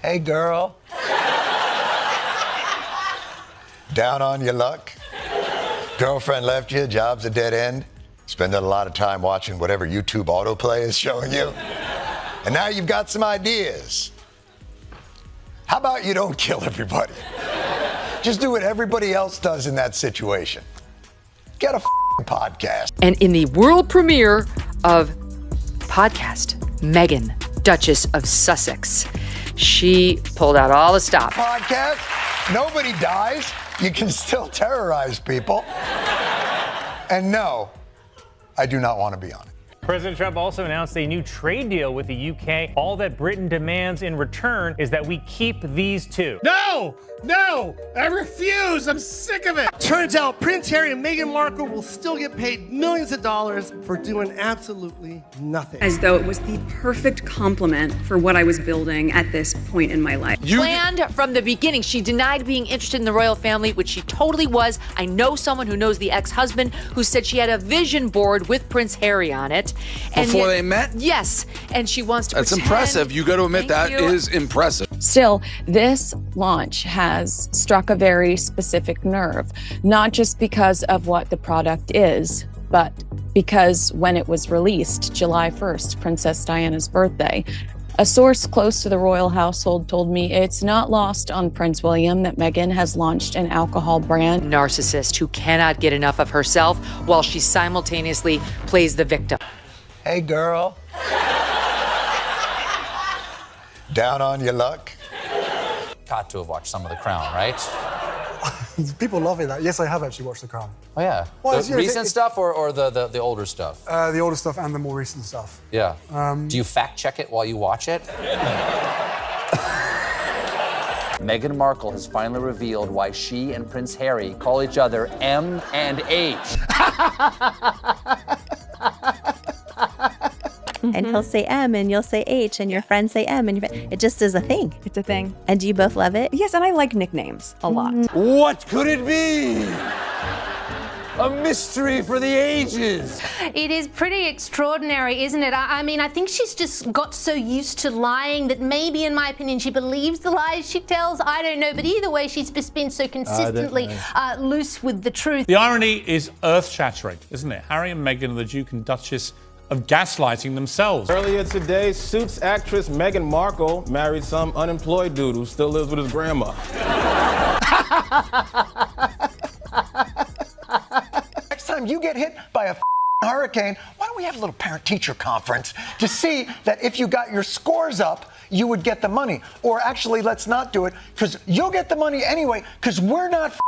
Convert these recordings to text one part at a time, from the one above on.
Hey, girl. Down on your luck? Girlfriend left you, job's a dead end? Spending a lot of time watching whatever YouTube autoplay is showing you? And now you've got some ideas. How about you don't kill everybody? Just do what everybody else does in that situation. Get a podcast. And in the world premiere of podcast, Meghan, Duchess of Sussex, she pulled out all the stops. Podcast, nobody dies. You can still terrorize people. And no, I do not want to be on it. President Trump also announced a new trade deal with the UK. All that Britain demands in return is that we keep these two. No! I refuse! I'm sick of it! Turns out Prince Harry and Meghan Markle will still get paid millions of dollars for doing absolutely nothing. As though it was the perfect compliment for what I was building at this point in my life. Planned from the beginning. She denied being interested in the royal family, which she totally was. I know someone who knows the ex-husband who said she had a vision board with Prince Harry on it. And Before they met? Yes, and she wants to That's pretend. impressive. You got to admit that is impressive. Still, this launch has struck a very specific nerve, not just because of what the product is, but because when it was released, July 1st, Princess Diana's birthday, a source close to the royal household told me it's not lost on Prince William that Meghan has launched an alcohol brand. Narcissist who cannot get enough of herself while she simultaneously plays the victim. Hey, girl. Down on your luck? Got to have watched some of The Crown, right? People love it. Yes, I have actually watched The Crown. Oh, yeah. Well, The recent stuff or the older stuff? The older stuff and the more recent stuff. Yeah. Do you fact check it while you watch it? Meghan Markle has finally revealed why she and Prince Harry call each other M and H. And he'll say M and you'll say H and your friends say M and it just is a thing. It's a thing. And do you both love it? Yes, and I like nicknames a lot. What could it be? A mystery for the ages. It is pretty extraordinary, isn't it? I mean, I think she's just got so used to lying that maybe, in my opinion, she believes the lies she tells. I don't know, but either way, she's just been so consistently loose with the truth. The irony is earth-shattering, isn't it? Harry and Meghan are the Duke and Duchess of gaslighting themselves. Earlier today, Suits actress Meghan Markle married some unemployed dude who still lives with his grandma. Next time you get hit by a hurricane, why don't we have a little parent-teacher conference to see that if you got your scores up, you would get the money. Or actually, let's not do it, because you'll get the money anyway, because we're not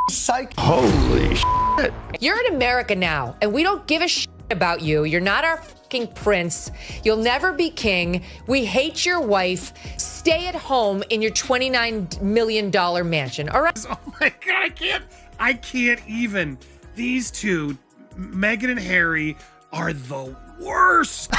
psych. Holy shit. You're in America now, and we don't give a shit about you. You're not our fucking prince. You'll never be king. We hate your wife. Stay at home in your $29 million mansion, all right? Oh my God, I can't even. These two, Meghan and Harry, are the worst.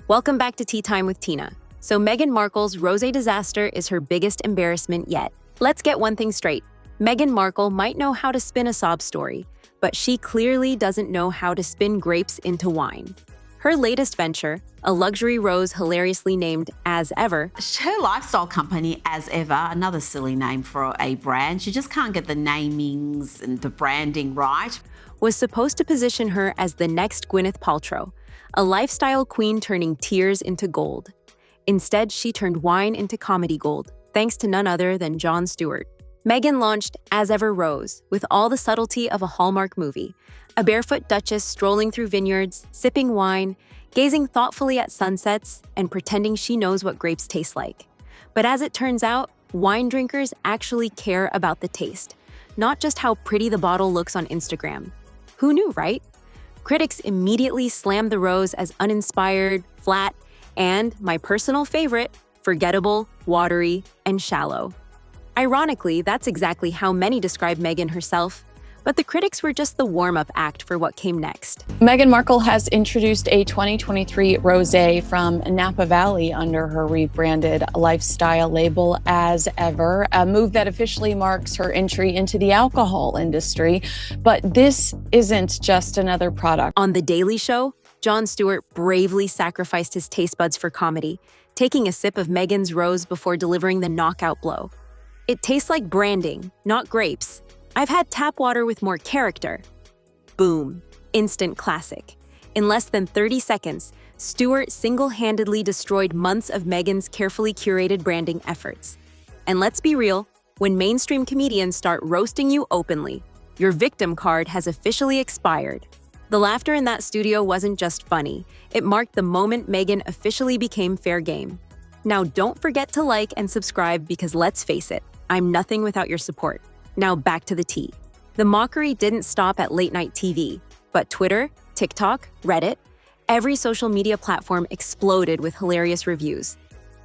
Welcome back to Tea Time with Tina. So Meghan Markle's Rosé disaster is her biggest embarrassment yet. Let's get one thing straight. Meghan Markle might know how to spin a sob story, but she clearly doesn't know how to spin grapes into wine. Her latest venture, a luxury rose hilariously named As Ever. Her lifestyle company, As Ever, another silly name for a brand. She just can't get the namings and the branding right. Was supposed to position her as the next Gwyneth Paltrow, a lifestyle queen turning tears into gold. Instead, she turned wine into comedy gold, thanks to none other than Jon Stewart. Meghan launched As Ever Rose with all the subtlety of a Hallmark movie. A barefoot duchess strolling through vineyards, sipping wine, gazing thoughtfully at sunsets, and pretending she knows what grapes taste like. But as it turns out, wine drinkers actually care about the taste, not just how pretty the bottle looks on Instagram. Who knew, right? Critics immediately slammed the rose as uninspired, flat, and, my personal favorite, forgettable, watery, and shallow. Ironically, that's exactly how many describe Meghan herself, but the critics were just the warm-up act for what came next. Meghan Markle has introduced a 2023 rosé from Napa Valley under her rebranded lifestyle label As Ever, a move that officially marks her entry into the alcohol industry. But this isn't just another product. On The Daily Show, Jon Stewart bravely sacrificed his taste buds for comedy, taking a sip of Meghan's rose before delivering the knockout blow. It tastes like branding, not grapes. I've had tap water with more character. Boom. Instant classic. In less than 30 seconds, Stewart single-handedly destroyed months of Meghan's carefully curated branding efforts. And let's be real, when mainstream comedians start roasting you openly, your victim card has officially expired. The laughter in that studio wasn't just funny. It marked the moment Meghan officially became fair game. Now don't forget to like and subscribe because let's face it, I'm nothing without your support. Now back to the tea. The mockery didn't stop at late-night TV, but Twitter, TikTok, Reddit, every social media platform exploded with hilarious reviews.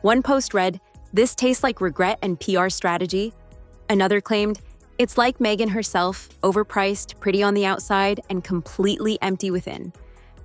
One post read, "This tastes like regret and PR strategy." Another claimed, "It's like Meghan herself, overpriced, pretty on the outside, and completely empty within."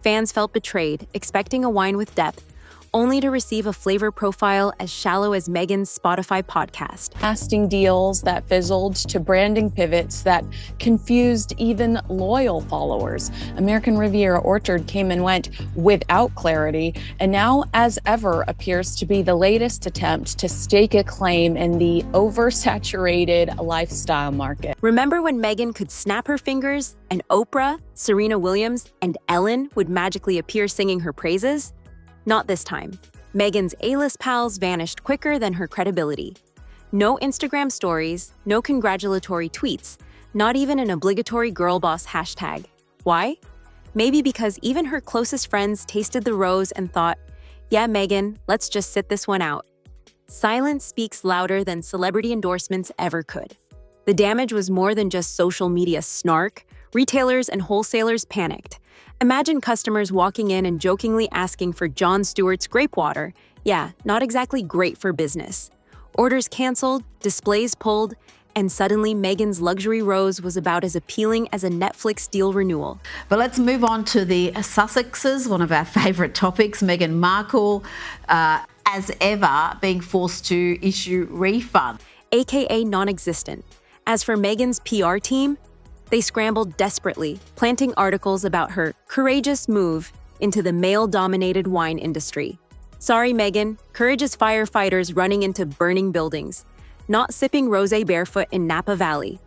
Fans felt betrayed, expecting a wine with depth, only to receive a flavor profile as shallow as Meghan's Spotify podcast. Casting deals that fizzled to branding pivots that confused even loyal followers. American Riviera Orchard came and went without clarity, and now, as ever, appears to be the latest attempt to stake a claim in the oversaturated lifestyle market. Remember when Meghan could snap her fingers and Oprah, Serena Williams, and Ellen would magically appear singing her praises? Not this time. Meghan's A-list pals vanished quicker than her credibility. No Instagram stories, no congratulatory tweets, not even an obligatory girl boss hashtag. Why? Maybe because even her closest friends tasted the rose and thought, yeah, Meghan, let's just sit this one out. Silence speaks louder than celebrity endorsements ever could. The damage was more than just social media snark. Retailers and wholesalers panicked. Imagine customers walking in and jokingly asking for Jon Stewart's grape water. Yeah, not exactly great for business. Orders canceled, displays pulled, and suddenly Meghan's luxury rose was about as appealing as a Netflix deal renewal. But let's move on to the Sussexes, one of our favourite topics. Meghan Markle, as ever, being forced to issue refund. AKA non-existent. As for Meghan's PR team, they scrambled desperately, planting articles about her courageous move into the male-dominated wine industry. Sorry, Meghan, courage is firefighters running into burning buildings, not sipping rosé barefoot in Napa Valley.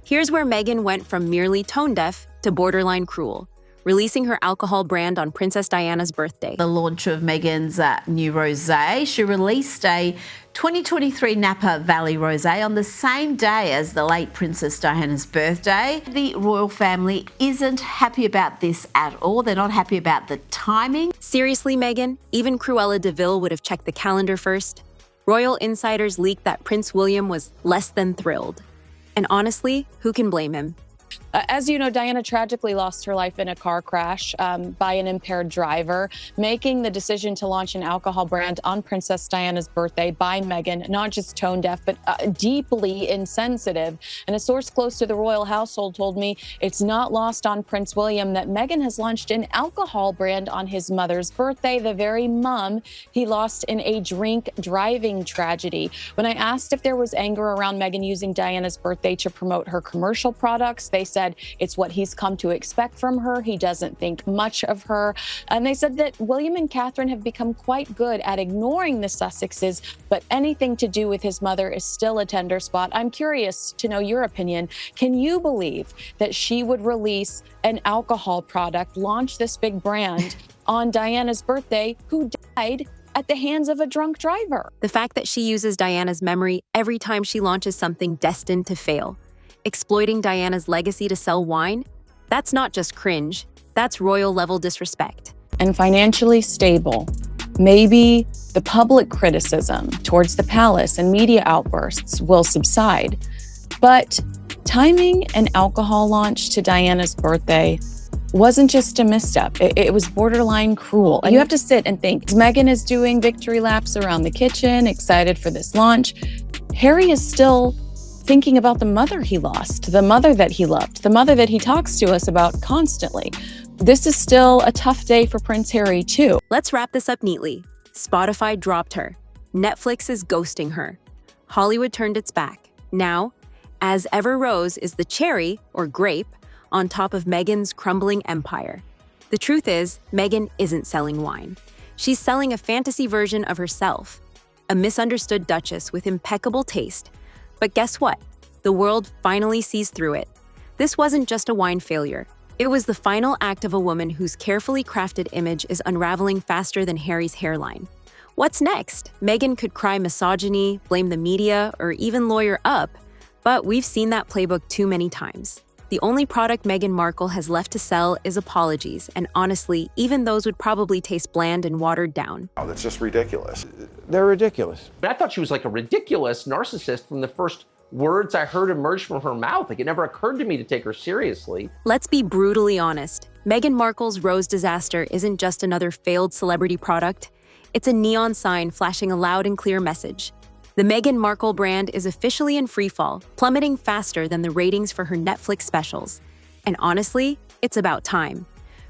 Here's where Meghan went from merely tone-deaf to borderline cruel, releasing her alcohol brand on Princess Diana's birthday. The launch of Meghan's new rosé. She released a 2023 Napa Valley rosé on the same day as the late Princess Diana's birthday. The royal family isn't happy about this at all. They're not happy about the timing. Seriously, Meghan, even Cruella de Vil would have checked the calendar first. Royal insiders leaked that Prince William was less than thrilled. And honestly, who can blame him? As you know, Diana tragically lost her life in a car crash by an impaired driver. Making the decision to launch an alcohol brand on Princess Diana's birthday by Meghan, not just tone deaf, but deeply insensitive. And a source close to the royal household told me it's not lost on Prince William that Meghan has launched an alcohol brand on his mother's birthday, the very mom he lost in a drink driving tragedy. When I asked if there was anger around Meghan using Diana's birthday to promote her commercial products, they said it's what he's come to expect from her. He doesn't think much of her. And they said that William and Catherine have become quite good at ignoring the Sussexes, but anything to do with his mother is still a tender spot. I'm curious to know your opinion. Can you believe that she would release an alcohol product, launch this big brand on Diana's birthday, who died at the hands of a drunk driver? The fact that she uses Diana's memory every time she launches something destined to fail, exploiting Diana's legacy to sell wine, that's not just cringe, that's royal-level disrespect. And financially stable. Maybe the public criticism towards the palace and media outbursts will subside. But timing an alcohol launch to Diana's birthday wasn't just a misstep. It was borderline cruel. And you have to sit and think, Meghan is doing victory laps around the kitchen, excited for this launch. Harry is still thinking about the mother he lost, the mother that he loved, the mother that he talks to us about constantly. This is still a tough day for Prince Harry, too. Let's wrap this up neatly. Spotify dropped her. Netflix is ghosting her. Hollywood turned its back. Now, as ever, Rose is the cherry, or grape, on top of Meghan's crumbling empire. The truth is, Meghan isn't selling wine. She's selling a fantasy version of herself, a misunderstood duchess with impeccable taste. But guess what? The world finally sees through it. This wasn't just a wine failure. It was the final act of a woman whose carefully crafted image is unraveling faster than Harry's hairline. What's next? Meghan could cry misogyny, blame the media, or even lawyer up, but we've seen that playbook too many times. The only product Meghan Markle has left to sell is apologies, and honestly, even those would probably taste bland and watered down. Oh, that's just ridiculous. They're ridiculous. I thought she was like a ridiculous narcissist from the first words I heard emerge from her mouth. Like, it never occurred to me to take her seriously. Let's be brutally honest. Meghan Markle's rose disaster isn't just another failed celebrity product. It's a neon sign flashing a loud and clear message. The Meghan Markle brand is officially in freefall, plummeting faster than the ratings for her Netflix specials. And honestly, it's about time.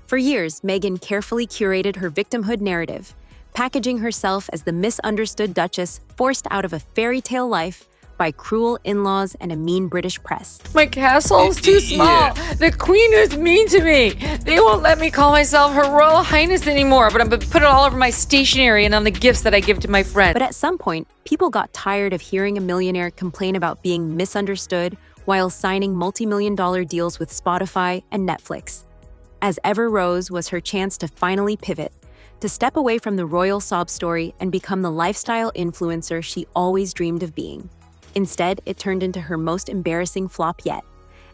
For years, Meghan carefully curated her victimhood narrative, packaging herself as the misunderstood duchess forced out of a fairy tale life by cruel in-laws and a mean British press. My castle's too small. The queen is mean to me. They won't let me call myself Her Royal Highness anymore, but I'm gonna put it all over my stationery and on the gifts that I give to my friends. But at some point, people got tired of hearing a millionaire complain about being misunderstood while signing multi-million-dollar deals with Spotify and Netflix. As Ever Rose was her chance to finally pivot, to step away from the royal sob story and become the lifestyle influencer she always dreamed of being. Instead, it turned into her most embarrassing flop yet.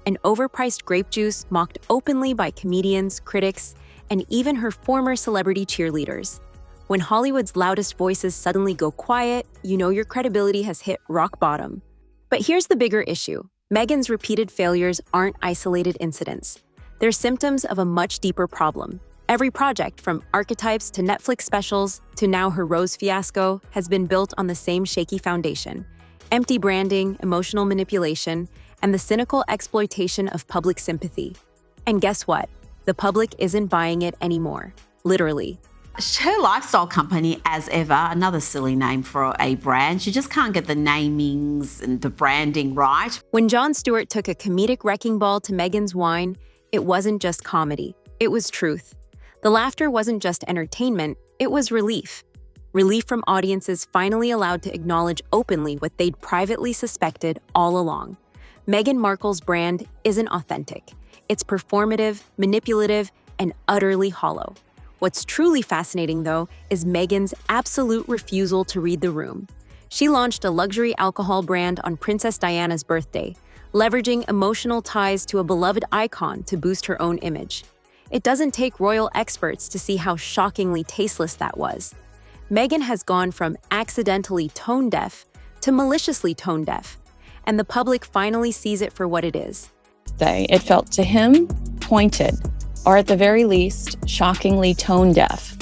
An overpriced grape juice mocked openly by comedians, critics, and even her former celebrity cheerleaders. When Hollywood's loudest voices suddenly go quiet, you know your credibility has hit rock bottom. But here's the bigger issue. Meghan's repeated failures aren't isolated incidents. They're symptoms of a much deeper problem. Every project, from archetypes to Netflix specials to now her rose fiasco, has been built on the same shaky foundation. Empty branding, emotional manipulation, and the cynical exploitation of public sympathy. And guess what? The public isn't buying it anymore. Literally. Her lifestyle company, As Ever, another silly name for a brand. She just can't get the namings and the branding right. When Jon Stewart took a comedic wrecking ball to Meghan's wine, it wasn't just comedy. It was truth. The laughter wasn't just entertainment, it was relief. Relief from audiences finally allowed to acknowledge openly what they'd privately suspected all along. Meghan Markle's brand isn't authentic. It's performative, manipulative, and utterly hollow. What's truly fascinating, though, is Meghan's absolute refusal to read the room. She launched a luxury alcohol brand on Princess Diana's birthday, leveraging emotional ties to a beloved icon to boost her own image. It doesn't take royal experts to see how shockingly tasteless that was. Meghan has gone from accidentally tone-deaf to maliciously tone-deaf, and the public finally sees it for what it is. It felt to him pointed, or at the very least, shockingly tone-deaf.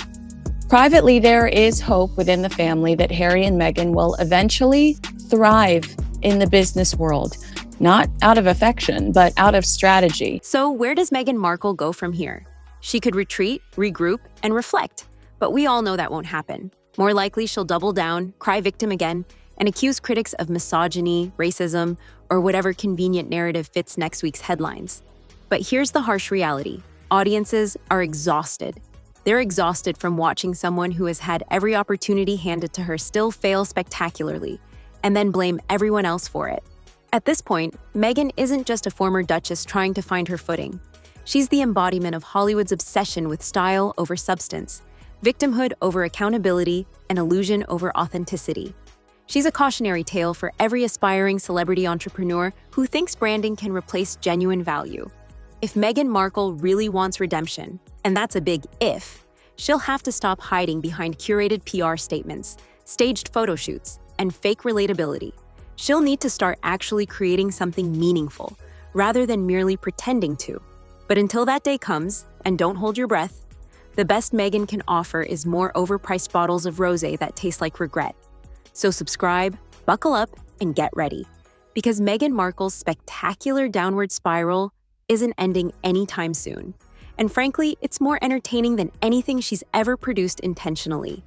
Privately, there is hope within the family that Harry and Meghan will eventually thrive in the business world, not out of affection, but out of strategy. So where does Meghan Markle go from here? She could retreat, regroup, and reflect. But we all know that won't happen. More likely, she'll double down, cry victim again, and accuse critics of misogyny, racism, or whatever convenient narrative fits next week's headlines. But here's the harsh reality. Audiences are exhausted. They're exhausted from watching someone who has had every opportunity handed to her still fail spectacularly, and then blame everyone else for it. At this point, Meghan isn't just a former duchess trying to find her footing. She's the embodiment of Hollywood's obsession with style over substance, victimhood over accountability, and illusion over authenticity. She's a cautionary tale for every aspiring celebrity entrepreneur who thinks branding can replace genuine value. If Meghan Markle really wants redemption, and that's a big if, she'll have to stop hiding behind curated PR statements, staged photo shoots, and fake relatability. She'll need to start actually creating something meaningful, rather than merely pretending to. But until that day comes, and don't hold your breath, the best Meghan can offer is more overpriced bottles of rosé that taste like regret. So subscribe, buckle up, and get ready. Because Meghan Markle's spectacular downward spiral isn't ending anytime soon. And frankly, it's more entertaining than anything she's ever produced intentionally.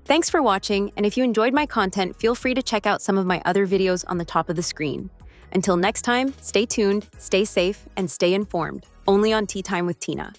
Thanks for watching, and if you enjoyed my content, feel free to check out some of my other videos on the top of the screen. Until next time, stay tuned, stay safe, and stay informed, only on Tea Time with Tina.